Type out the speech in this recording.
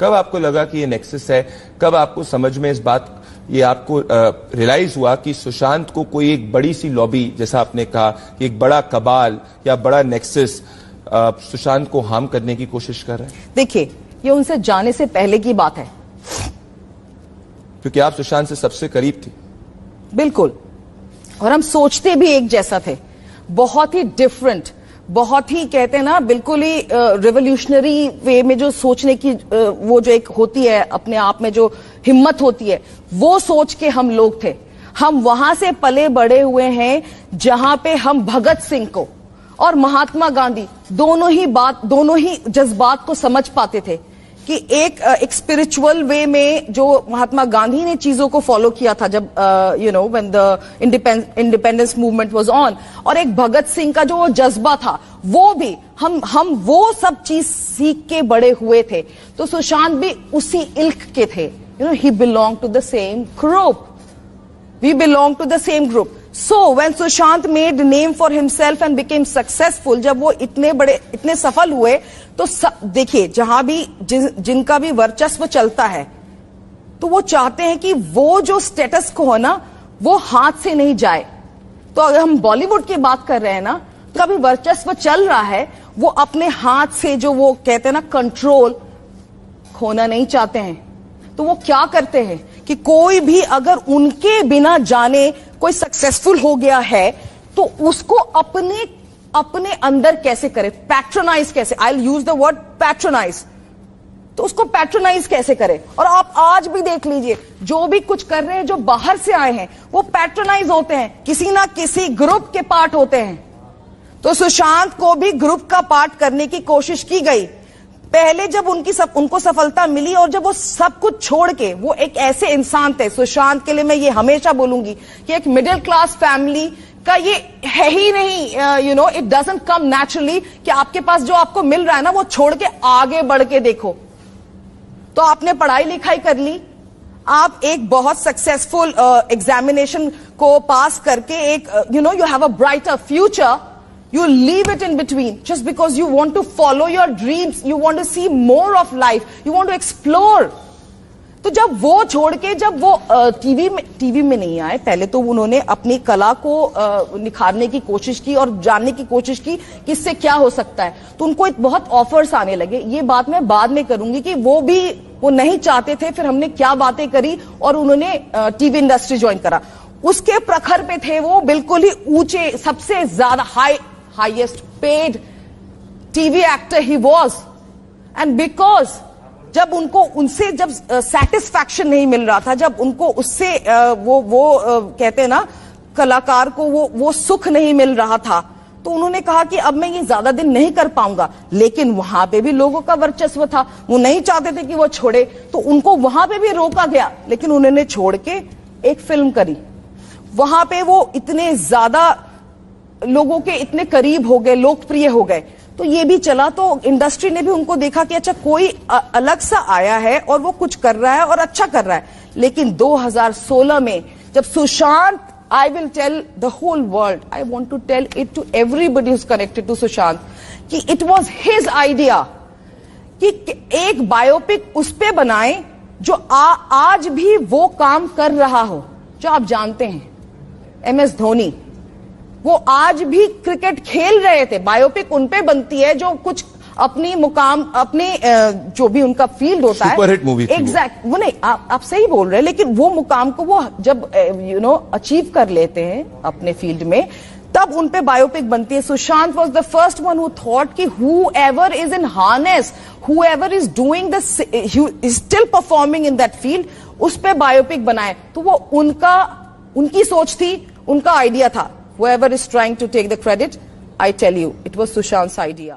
कब आपको लगा कि ये नेक्सस है? कब आपको समझ में इस बात ये आपको रियलाइज हुआ कि सुशांत को कोई एक बड़ी सी लॉबी, जैसा आपने कहा कि एक बड़ा कबाल या बड़ा नेक्सस सुशांत को हार्म करने की कोशिश कर रहा है? देखिए, ये उनसे जाने से पहले की बात है, क्योंकि आप सुशांत से सबसे करीब थी। बिल्कुल, और हम सोचते भी एक जैसा थे, बहुत ही डिफरेंट, बहुत ही कहते हैं ना बिल्कुल ही रिवोल्यूशनरी वे में जो सोचने की वो जो एक होती है अपने आप में जो हिम्मत होती है, वो सोच के हम लोग थे। हम वहां से पले बड़े हुए हैं जहां पे हम भगत सिंह को और महात्मा गांधी दोनों ही जज्बात को समझ पाते थे कि एक स्पिरिचुअल वे में जो महात्मा गांधी ने चीजों को फॉलो किया था जब when the independence movement was on, और एक भगत सिंह का जो वो जज्बा था, वो भी हम वो सब चीज सीख के बड़े हुए थे। तो सुशांत भी उसी इल्क के थे, he belong to the same group, we belong to the same group. So when Sushant made name for himself and became successful, जब वो इतने सफल हुए, तो देखिए जहां भी जिनका भी वर्चस्व चलता है, तो वो चाहते हैं कि वो जो स्टेटस को हो ना, वो हाथ से नहीं जाए। तो अगर हम बॉलीवुड की बात कर रहे हैं ना, तो अभी वर्चस्व चल रहा है, वो अपने हाथ से जो वो कहते हैं ना कंट्रोल खोना नहीं चाहते हैं। तो वो क्या करते हैं कि कोई भी अगर उनके बिना जाने कोई सक्सेसफुल हो गया है, तो उसको अपने अंदर कैसे करे, पैट्रोनाइज कैसे, I will use the word patronise, तो उसको पैट्रोनाइज कैसे करे। और आप आज भी देख लीजिए, जो भी कुछ कर रहे हैं, जो बाहर से आए हैं, वो पैट्रोनाइज होते हैं, किसी ना किसी ग्रुप के पार्ट होते हैं। तो सुशांत को भी ग्रुप का पार्ट करने की कोशिश की गई। पहले जब उनको सफलता मिली और जब वो सब कुछ छोड़ के वो एक ऐसे इंसान थे, सुशांत के लिए मैं ये हमेशा बोलूंगी कि एक मिडिल क्लास फैमिली का ये है ही नहीं, इट डजंट कम नेचुरली कि आपके पास जो आपको मिल रहा है ना, वो छोड़ के आगे बढ़ के देखो। तो आपने पढ़ाई लिखाई कर ली, आप एक बहुत सक्सेसफुल एग्जामिनेशन को पास करके एक you have a brighter future, you leave it in between just because you want to follow your dreams, you want to see more of life, you want to explore. तो जब वो छोड़ के जब वो टीवी में नहीं आए, पहले तो उन्होंने अपनी कला को निखारने की कोशिश की और जानने की कोशिश की कि इससे क्या हो सकता है। तो उनको बहुत ऑफर्स आने लगे, ये बात मैं बाद में करूंगी कि वो नहीं चाहते थे, फिर हमने क्या बातें करी और उन्होंने टीवी इंडस्ट्री ज्वाइन करा। उसके प्रखर पे थे वो, बिल्कुल ही ऊंचे, सबसे ज्यादा highest paid TV actor he was, and because जब उनसे जब satisfaction नहीं मिल रहा था, जब उनको उससे वो कहते हैं ना कलाकार को वो सुख नहीं मिल रहा था, तो उन्होंने कहा कि अब मैं ये ज्यादा दिन नहीं कर पाऊंगा। लेकिन वहां पे भी लोगों का वर्चस्व था, वो नहीं चाहते थे कि वो छोड़े, तो उनको वहां पे भी रोका गया, लेकिन उन्होंने छोड़ के एक फिल्म करी। वहां पे वो इतने ज्यादा लोगों के इतने करीब हो गए, लोकप्रिय हो गए, तो ये भी चला। तो इंडस्ट्री ने भी उनको देखा कि अच्छा कोई अलग सा आया है और वो कुछ कर रहा है और अच्छा कर रहा है। लेकिन 2016 में जब Sushant, I will tell the whole world, I want to tell it to everybody who is connected to Sushant, कि इट वाज हिज आइडिया कि एक बायोपिक उस पे बनाए जो आज भी वो काम कर रहा हो, जो आप जानते हैं MS धोनी, वो आज भी क्रिकेट खेल रहे थे। बायोपिक उन पे बनती है जो कुछ अपनी मुकाम, अपने जो भी उनका फील्ड होता है, सुपरहिट मूवी थी एग्जैक्ट वो नहीं, आप सही बोल रहे हैं, लेकिन वो मुकाम को वो जब अचीव कर लेते हैं अपने फील्ड में, तब उन पे बायोपिक बनती है। Sushant was the first one who thought कि whoever is in harness, whoever is doing is still performing in that field, उस पे बायोपिक बनाए। तो वो उनकी सोच थी, उनका आइडिया था। Whoever is trying to take the credit, I tell you, it was Sushant's idea.